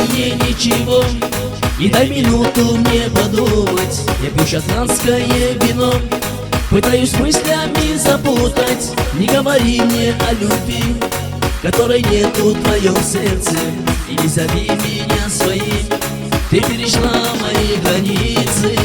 мне ничего. И дай минуту мне подумать. Я пью шотландское вино, пытаюсь мыслями запутать. Не говори мне о любви, которой нету в твоем сердце. И не зови меня своим, ты перешла мои границы.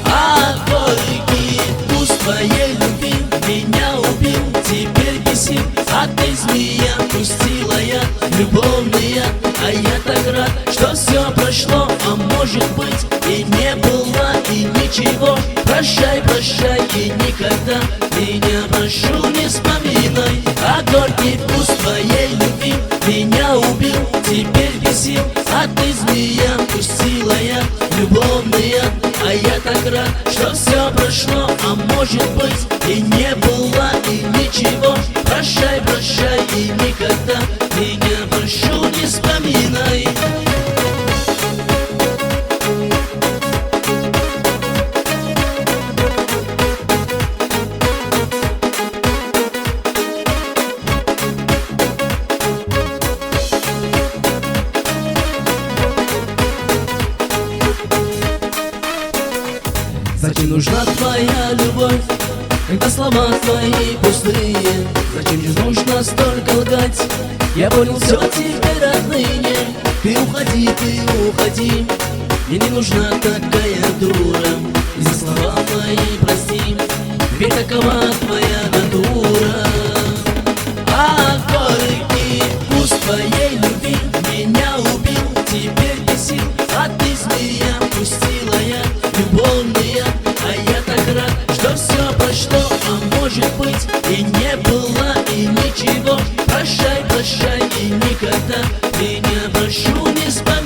А горький вкус твоей любви меня убил, теперь бесит. А ты, змея, пустила я любовный яд. А я так рад, что все прошло, а может быть и не было, и ничего. Прощай, прощай, и никогда меня, прошу, не вспоминай. А горький вкус твоей любви меня убил, теперь бесил. А ты, змея, пустила я любовный яд. А я так рад, что все прошло, а может быть и не было, и ничего. Прощай, прощай, и никогда меня, прошу, не вспоминай. Зачем нужна твоя любовь, когда слова твои пустые? Зачем же нужно столько лгать? Я понял все теперь отныне. Ты уходи, мне не нужна такая дура. И за слова мои прости, ведь такова твоя натура. А горький вкус твоей любви меня убил, теперь бесил. А ты, змея, пустила я любовный яд. А я так рад, что все прошло, а может быть и не было, и ничего. Прощай, прощай, и никогда меня, прошу, не вспоминай.